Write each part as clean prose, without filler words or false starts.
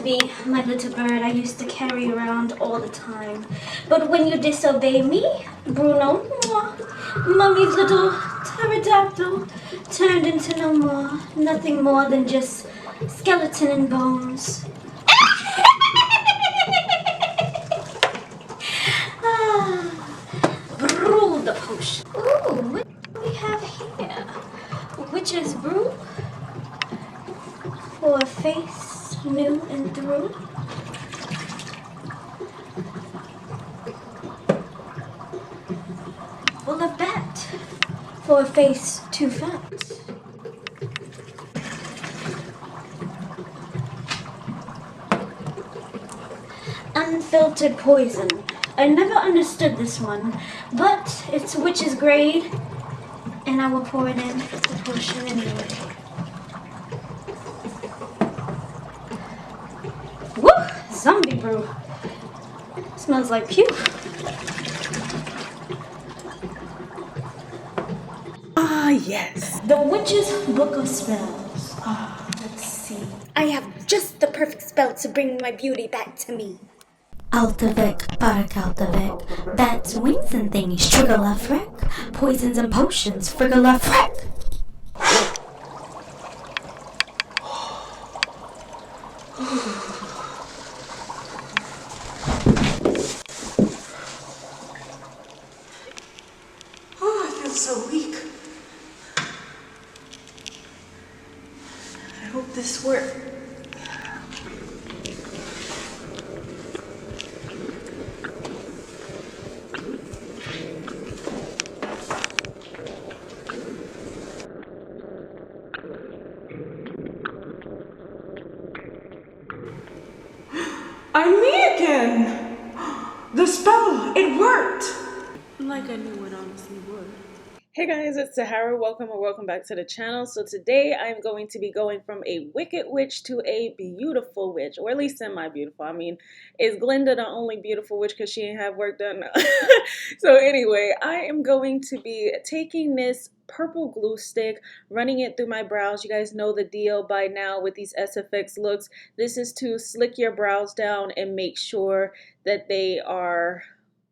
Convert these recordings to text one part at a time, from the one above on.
be my little bird I used to carry around all the time. But when you disobey me, Bruno, Mummy's little pterodactyl turned into no more, nothing more than just skeleton and bones. Brew the potion. Ooh, what do we have here? Witch's brew for a face new and through. Full of bat for a face too fat. Unfiltered poison. I never understood this one, but it's witch's grade, and I will pour it in the potion anyway. Woo! Zombie brew. Smells like puke. Ah, yes. The Witch's Book of Spells. Let's see. I have just the perfect spell to bring my beauty back to me. Altavec, Parakaltavec, bats, wings and things, Trigger-la-freck, poisons and potions, Frigger-la-freck. Oh, I feel so weak. I hope this works. I'm me again! The spell, it worked! Like I knew it honestly would. Hey guys, it's Sahara. Welcome back to the channel. So today I'm going to be going from a wicked witch to a beautiful witch, or at least semi-beautiful. I mean, is Glinda the only beautiful witch because she ain't have work done? So anyway, I am going to be taking this purple glue stick, running it through my brows. You guys know the deal by now with these SFX looks. This is to slick your brows down and make sure that they are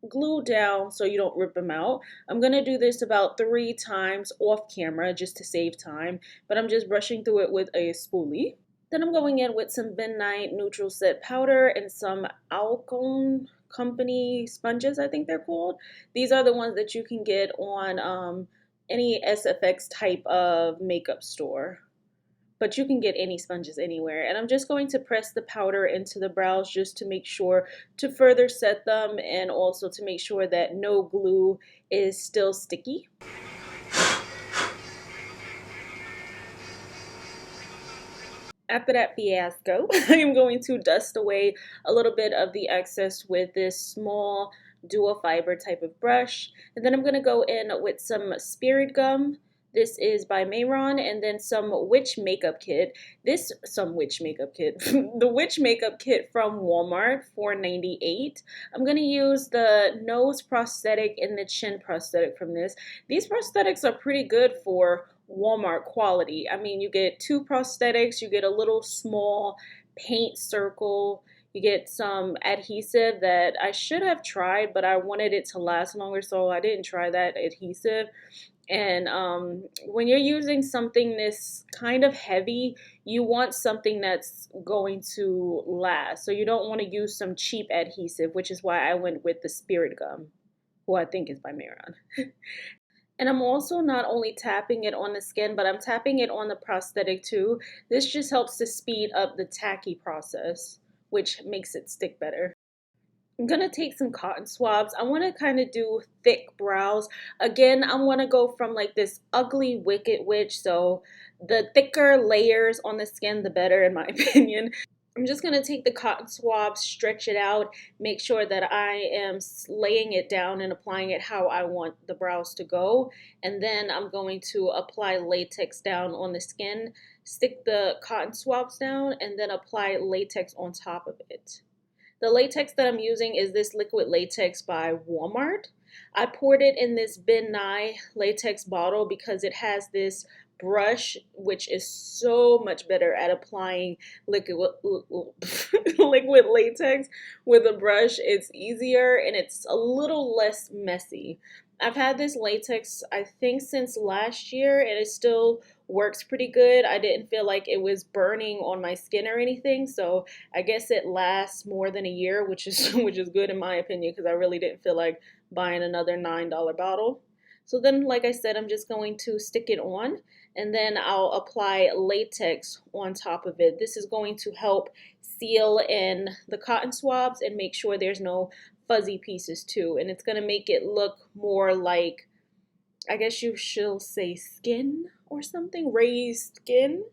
glued down so you don't rip them out. I'm gonna do this about 3 times off camera just to save time, but I'm just brushing through it with a spoolie. Then I'm going in with some Bennight Neutral Set powder and some Alcone Company sponges, I think they're called. These are the ones that you can get on any SFX type of makeup store, but you can get any sponges anywhere. And I'm just going to press the powder into the brows just to make sure to further set them, and also to make sure that no glue is still sticky. After that fiasco, I am going to dust away a little bit of the excess with this small dual fiber type of brush. And then I'm going to go in with some spirit gum. This is by Mayron, and then some witch makeup kit. The witch makeup kit from Walmart, $4.98. I'm gonna use the nose prosthetic and the chin prosthetic from this. These prosthetics are pretty good for Walmart quality. I mean, you get 2 prosthetics, you get a little small paint circle, you get some adhesive that I should have tried, but I wanted it to last longer, so I didn't try that adhesive. And when you're using something this kind of heavy, you want something that's going to last. So you don't want to use some cheap adhesive, which is why I went with the Spirit Gum, who I think is by Mayron. And I'm also not only tapping it on the skin, but I'm tapping it on the prosthetic too. This just helps to speed up the tacky process, which makes it stick better. I'm gonna take some cotton swabs. I want to kind of do thick brows. Again, I want to go from like this ugly wicked witch, so the thicker layers on the skin, the better in my opinion. I'm just gonna take the cotton swab, stretch it out, make sure that I am laying it down and applying it how I want the brows to go. And then I'm going to apply latex down on the skin, stick the cotton swabs down, and then apply latex on top of it. The latex that I'm using is this liquid latex by Walmart. I poured it in this Ben Nye latex bottle because it has this brush, which is so much better at applying liquid liquid latex with a brush. It's easier and it's a little less messy. I've had this latex, I think, since last year, and it still works pretty good. I didn't feel like it was burning on my skin or anything, so I guess it lasts more than a year, which is which is good in my opinion because I really didn't feel like buying another $9 bottle. So then, like I said, I'm just going to stick it on and then I'll apply latex on top of it. This is going to help seal in the cotton swabs and make sure there's no fuzzy pieces too. And it's going to make it look more like, I guess you should say, skin or something, raised skin.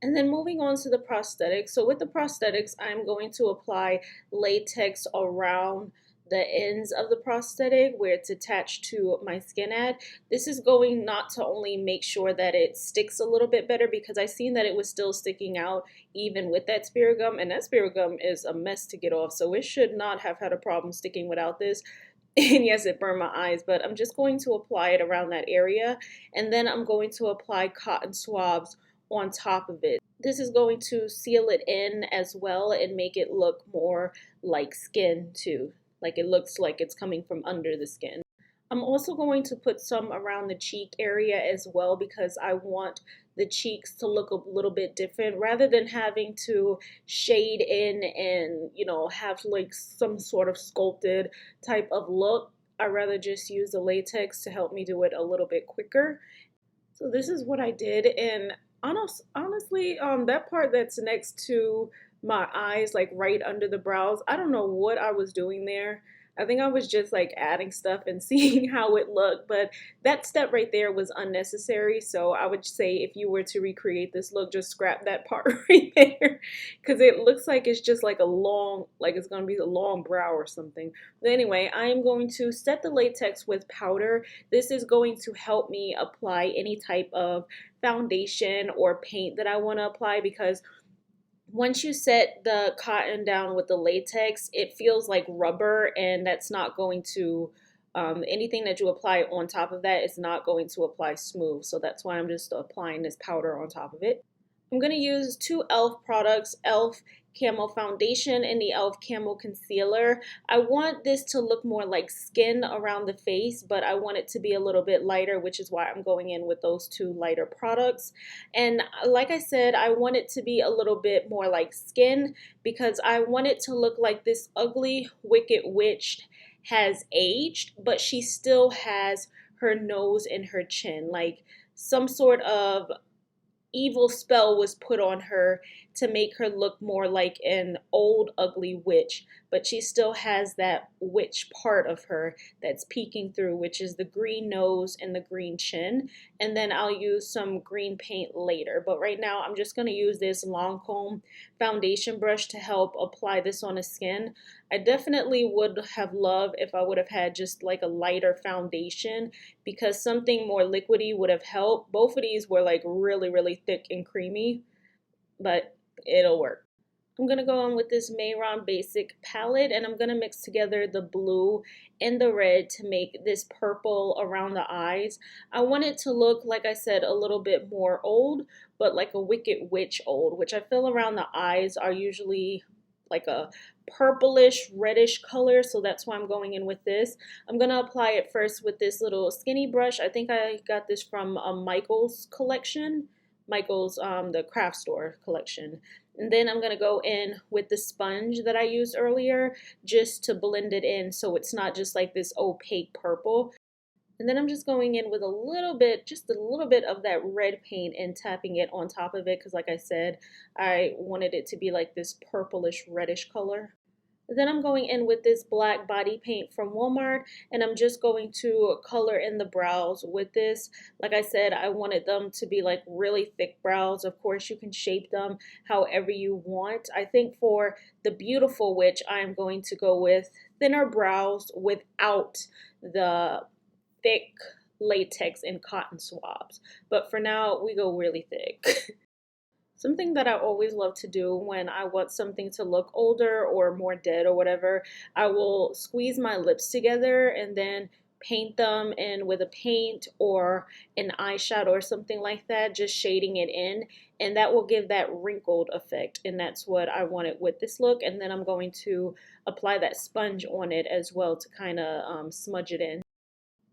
And then moving on to the prosthetics. So with the prosthetics, I'm going to apply latex around the ends of the prosthetic where it's attached to my skin at. This is going not to only make sure that it sticks a little bit better, because I seen that it was still sticking out even with that spirit gum, and that spirit gum is a mess to get off, so it should not have had a problem sticking without this. And yes, it burned my eyes, but I'm just going to apply it around that area, and then I'm going to apply cotton swabs on top of it. This is going to seal it in as well and make it look more like skin too. Like it looks like it's coming from under the skin. I'm also going to put some around the cheek area as well because I want the cheeks to look a little bit different rather than having to shade in and, have like some sort of sculpted type of look. I'd rather just use the latex to help me do it a little bit quicker. So this is what I did, and honestly, that part that's next to my eyes, like right under the brows, I don't know what I was doing there. I think I was just like adding stuff and seeing how it looked, but that step right there was unnecessary. So I would say if you were to recreate this look, just scrap that part right there because it looks like it's just like a long, like it's going to be a long brow or something. But anyway, I am going to set the latex with powder. This is going to help me apply any type of foundation or paint that I want to apply, because once you set the cotton down with the latex, it feels like rubber, and that's not going to, anything that you apply on top of that is not going to apply smooth. So that's why I'm just applying this powder on top of it. I'm going to use two e.l.f. products, e.l.f. Camo Foundation and the e.l.f. Camo Concealer. I want this to look more like skin around the face, but I want it to be a little bit lighter, which is why I'm going in with those two lighter products. And like I said, I want it to be a little bit more like skin because I want it to look like this ugly, wicked witch has aged, but she still has her nose and her chin, like some sort of evil spell was put on her to make her look more like an old ugly witch, but she still has that witch part of her that's peeking through, which is the green nose and the green chin. And then I'll use some green paint later, but right now I'm just going to use this Lancome foundation brush to help apply this on the skin. I definitely would have loved if I would have had just like a lighter foundation, because something more liquidy would have helped. Both of these were like really, really thick and creamy, but it'll work. I'm going to go on with this Mayron Basic palette, and I'm going to mix together the blue and the red to make this purple around the eyes. I want it to look, like I said, a little bit more old, but like a wicked witch old, which I feel around the eyes are usually like a purplish reddish color, so that's why I'm going in with this. I'm gonna apply it first with this little skinny brush. I think I got this from Michael's collection, Michael's the craft store collection. And then I'm gonna go in with the sponge that I used earlier just to blend it in so it's not just like this opaque purple. And then I'm just going in with a little bit, just a little bit of that red paint and tapping it on top of it because like I said, I wanted it to be like this purplish reddish color. Then I'm going in with this black body paint from Walmart, and I'm just going to color in the brows with this. Like I said, I wanted them to be like really thick brows. Of course, you can shape them however you want. I think for the beautiful witch, I'm going to go with thinner brows without the thick latex and cotton swabs. But for now, we go really thick. Something that I always love to do when I want something to look older or more dead or whatever, I will squeeze my lips together and then paint them in with a paint or an eyeshadow or something like that, just shading it in, and that will give that wrinkled effect, and that's what I wanted with this look. And then I'm going to apply that sponge on it as well to kind of smudge it in.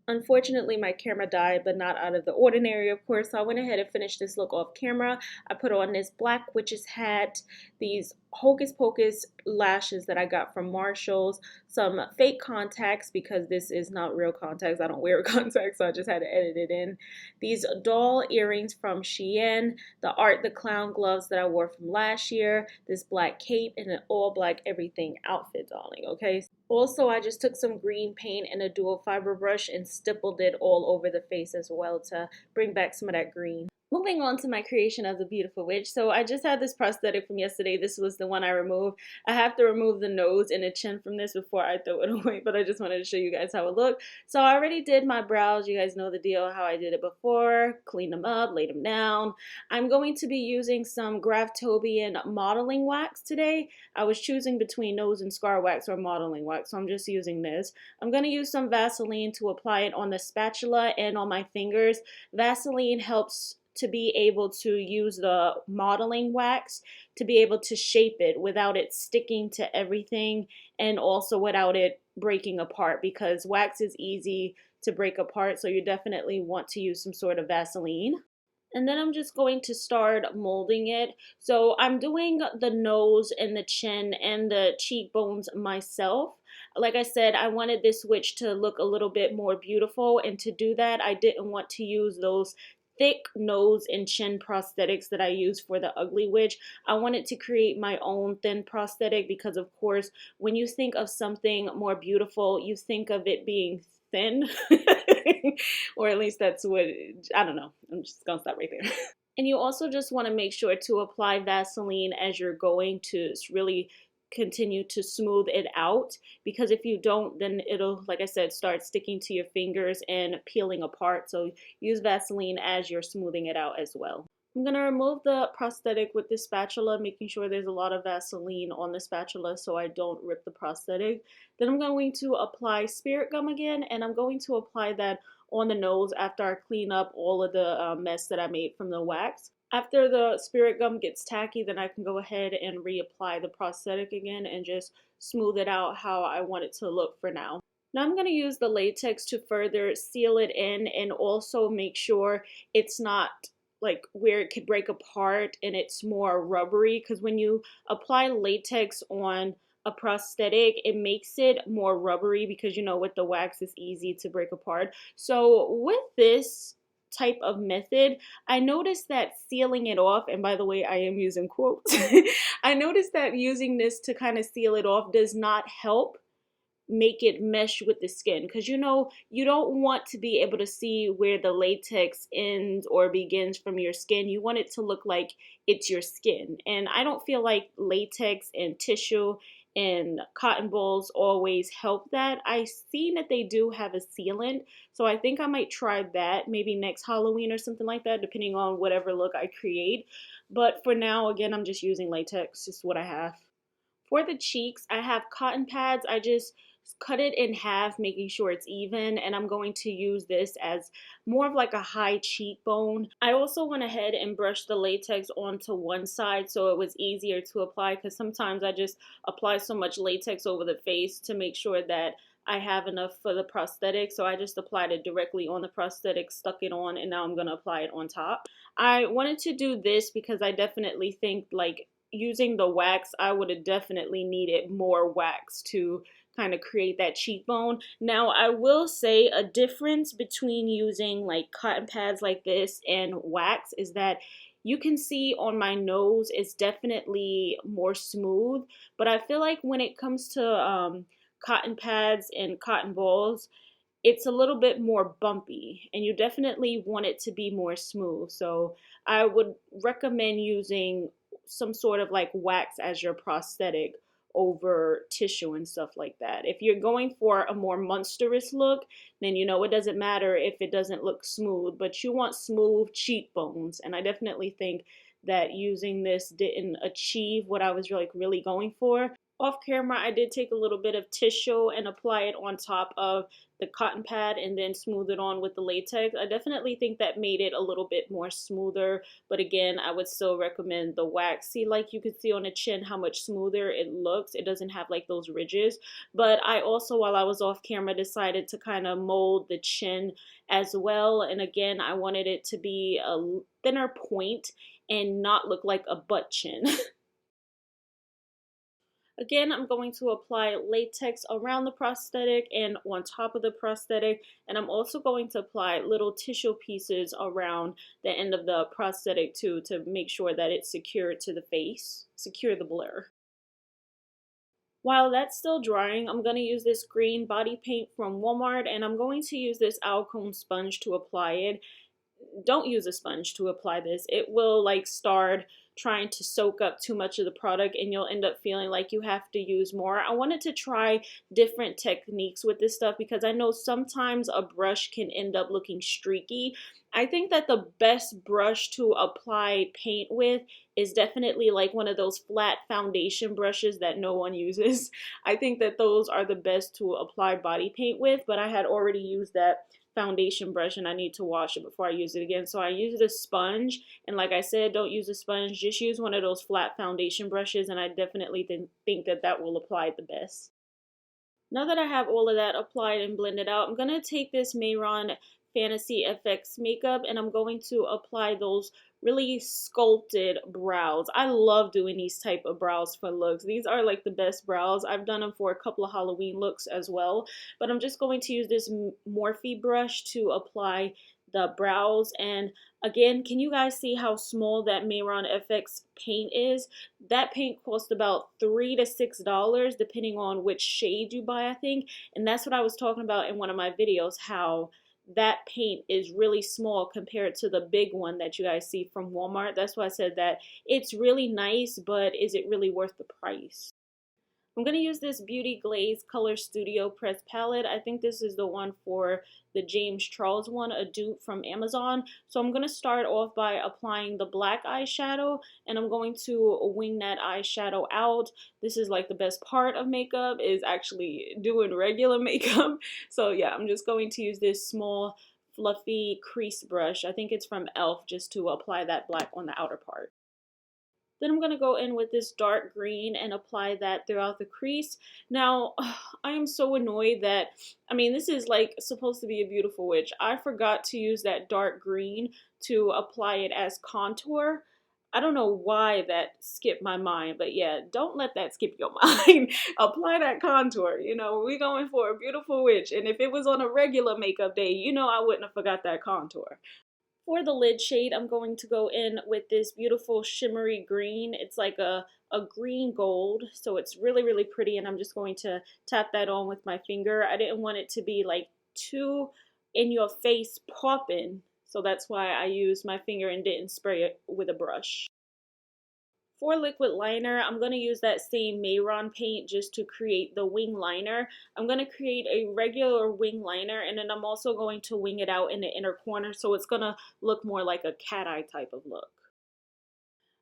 Unfortunately, my camera died, but not out of the ordinary, of course. So I went ahead and finished this look off camera. I put on this black witch's hat, these Hocus Pocus lashes that I got from Marshall's, some fake contacts because this is not real contacts. I don't wear contacts, so I just had to edit it in. These doll earrings from Shein, the Art the Clown gloves that I wore from last year, this black cape, and an all black everything outfit, darling, okay? Also, I just took some green paint and a dual fiber brush and stippled it all over the face as well to bring back some of that green. Moving on to my creation of the beautiful witch. So I just had this prosthetic from yesterday. This was the one I removed. I have to remove the nose and the chin from this before I throw it away, but I just wanted to show you guys how it looked. So I already did my brows. You guys know the deal, how I did it before. Cleaned them up, laid them down. I'm going to be using some Graftobian modeling wax today. I was choosing between nose and scar wax or modeling wax, so I'm just using this. I'm going to use some Vaseline to apply it on the spatula and on my fingers. Vaseline helps to be able to use the modeling wax to be able to shape it without it sticking to everything, and also without it breaking apart, because wax is easy to break apart, so you definitely want to use some sort of Vaseline. And then I'm just going to start molding it. So I'm doing the nose and the chin and the cheekbones myself. Like I said, I wanted this witch to look a little bit more beautiful, and to do that, I didn't want to use those thick nose and chin prosthetics that I use for the ugly witch. I wanted to create my own thin prosthetic because, of course, when you think of something more beautiful, you think of it being thin. Or at least that's what, I don't know. I'm just gonna stop right there. And you also just want to make sure to apply Vaseline as you're going to really continue to smooth it out, because if you don't, then it'll, like I said, start sticking to your fingers and peeling apart. So use Vaseline as you're smoothing it out as well. I'm going to remove the prosthetic with this spatula, making sure there's a lot of Vaseline on the spatula so I don't rip the prosthetic. Then I'm going to apply spirit gum again, and I'm going to apply that on the nose after I clean up all of the mess that I made from the wax. After the spirit gum gets tacky, then I can go ahead and reapply the prosthetic again and just smooth it out how I want it to look for now. Now I'm going to use the latex to further seal it in and also make sure it's not like where it could break apart and it's more rubbery, because when you apply latex on a prosthetic, it makes it more rubbery because, you know, with the wax it's easy to break apart. So with this type of method, I noticed that sealing it off, and by the way, I am using quotes, I noticed that using this to kind of seal it off does not help make it mesh with the skin, because, you know, you don't want to be able to see where the latex ends or begins from your skin. You want it to look like it's your skin, and I don't feel like latex and tissue and cotton balls always help that. I've seen that they do have a sealant, so I think I might try that maybe next Halloween or something like that, depending on whatever look I create. But for now, again, I'm just using latex, just what I have. For the cheeks, I have cotton pads. I just cut it in half, making sure it's even, and I'm going to use this as more of like a high cheekbone. I also went ahead and brushed the latex onto one side so it was easier to apply, because sometimes I just apply so much latex over the face to make sure that I have enough for the prosthetic. So I just applied it directly on the prosthetic, stuck it on, and now I'm going to apply it on top. I wanted to do this because I definitely think, like, using the wax, I would have definitely needed more wax to kind of create that cheekbone. Now, I will say a difference between using like cotton pads like this and wax is that you can see on my nose it's definitely more smooth, but I feel like when it comes to cotton pads and cotton balls, it's a little bit more bumpy, and you definitely want it to be more smooth. So I would recommend using some sort of like wax as your prosthetic over tissue and stuff like that. If you're going for a more monstrous look, then, you know, it doesn't matter if it doesn't look smooth, but you want smooth cheekbones. And I definitely think that using this didn't achieve what I was really going for. Off camera, I did take a little bit of tissue and apply it on top of the cotton pad and then smooth it on with the latex. I definitely think that made it a little bit more smoother, but again, I would still recommend the wax. See, like you could see on the chin how much smoother it looks. It doesn't have like those ridges. But I also, while I was off camera, decided to kind of mold the chin as well. And again, I wanted it to be a thinner point and not look like a butt chin. Again, I'm going to apply latex around the prosthetic and on top of the prosthetic, and I'm also going to apply little tissue pieces around the end of the prosthetic too to make sure that it's secured to the face, secure the blur. While that's still drying, I'm going to use this green body paint from Walmart, and I'm going to use this alcone sponge to apply it. Don't use a sponge to apply this. It will like start trying to soak up too much of the product and you'll end up feeling like you have to use more. I wanted to try different techniques with this stuff because I know sometimes a brush can end up looking streaky. I think that the best brush to apply paint with is definitely like one of those flat foundation brushes that no one uses. I think that those are the best to apply body paint with, but I had already used that foundation brush and I need to wash it before I use it again. So I used a sponge, and like I said, don't use a sponge, just use one of those flat foundation brushes, and I definitely think that that will apply the best. Now that I have all of that applied and blended out, I'm going to take this Mayron Fantasy FX makeup and I'm going to apply those really sculpted brows. I love doing these type of brows for looks. These are like the best brows. I've done them for a couple of Halloween looks as well, but I'm just going to use this Morphe brush to apply the brows. And again, can you guys see how small that Mayron FX paint is? That paint cost about $3 to $6 depending on which shade you buy, I think. And that's what I was talking about in one of my videos, how that paint is really small compared to the big one that you guys see from Walmart. That's why I said that it's really nice, but is it really worth the price? I'm going to use this Beauty Glaze Color Studio Press Palette. I think this is the one for the James Charles one, a dupe from Amazon. So I'm going to start off by applying the black eyeshadow, and I'm going to wing that eyeshadow out. This is like the best part of makeup, is actually doing regular makeup. So yeah, I'm just going to use this small fluffy crease brush. I think it's from e.l.f. just to apply that black on the outer part. Then I'm going to go in with this dark green and apply that throughout the crease. Now, I am so annoyed that, I mean, this is like supposed to be a beautiful witch. I forgot to use that dark green to apply it as contour. I don't know why that skipped my mind, but yeah, don't let that skip your mind. Apply that contour. You know, we're going for a beautiful witch. And if it was on a regular makeup day, you know I wouldn't have forgot that contour. For the lid shade, I'm going to go in with this beautiful shimmery green. It's like a green gold, so it's really, really pretty, and I'm just going to tap that on with my finger. I didn't want it to be like too in your face popping, so that's why I used my finger and didn't spray it with a brush. For liquid liner, I'm going to use that same Mayron paint just to create the wing liner. I'm going to create a regular wing liner, and then I'm also going to wing it out in the inner corner so it's going to look more like a cat eye type of look.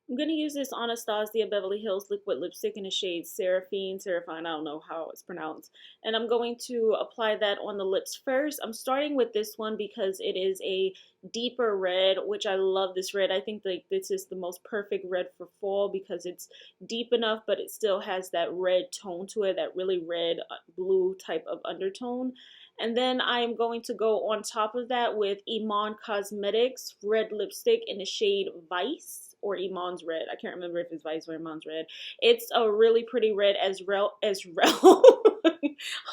I'm going to use this Anastasia Beverly Hills liquid lipstick in the shade Seraphine, I don't know how it's pronounced. And I'm going to apply that on the lips first. I'm starting with this one because it is a deeper red, which I love this red. I think like this is the most perfect red for fall because it's deep enough, but it still has that red tone to it, that really red blue type of undertone. And then I'm going to go on top of that with Iman Cosmetics red lipstick in the shade Vice, or Iman's red. I can't remember if it's Vice or Iman's red. It's a really pretty red as well.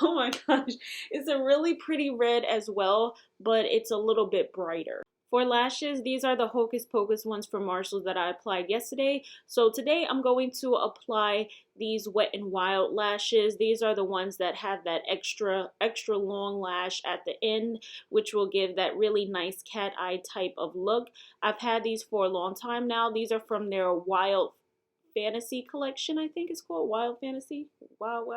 Oh my gosh. It's a really pretty red as well, but it's a little bit brighter. For lashes, these are the Hocus Pocus ones from Marshalls that I applied yesterday. So today I'm going to apply these Wet n Wild lashes. These are the ones that have that extra long lash at the end, which will give that really nice cat eye type of look. I've had these for a long time now. These are from their Wild Fantasy collection, I think it's called Wild Fantasy. Wild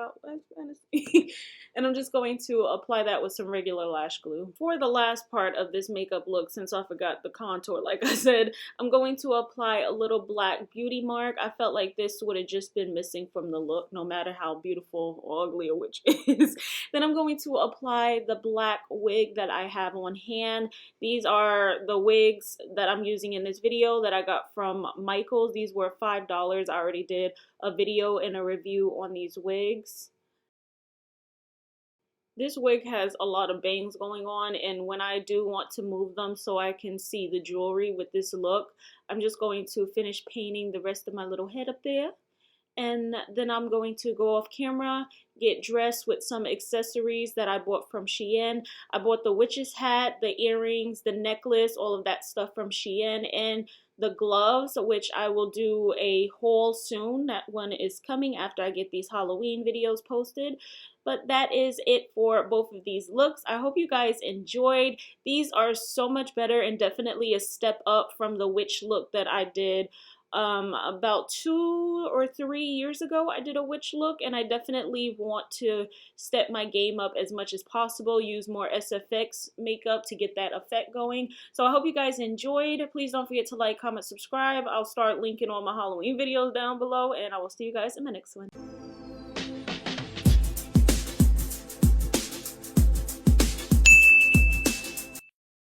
Fantasy. And I'm just going to apply that with some regular lash glue. For the last part of this makeup look, since I forgot the contour, like I said, I'm going to apply a little black beauty mark. I felt like this would have just been missing from the look, no matter how beautiful or ugly a witch is. Then I'm going to apply the black wig that I have on hand. These are the wigs that I'm using in this video that I got from Michael's. These were $5. I already did a video and a review on these wigs. This wig has a lot of bangs going on, and when I do want to move them so I can see the jewelry with this look, I'm just going to finish painting the rest of my little head up there. And then I'm going to go off camera, get dressed with some accessories that I bought from Shein. I bought the witch's hat, the earrings, the necklace, all of that stuff from Shein, and the gloves, which I will do a haul soon. That one is coming after I get these Halloween videos posted. But that is it for both of these looks. I hope you guys enjoyed. These are so much better and definitely a step up from the witch look that I did about 2 or 3 years ago. I did a witch look, and I definitely want to step my game up as much as possible, use more SFX makeup to get that effect going. So I hope you guys enjoyed. Please don't forget to like, comment, subscribe. I'll start linking all my Halloween videos down below, and I will see you guys in my next one.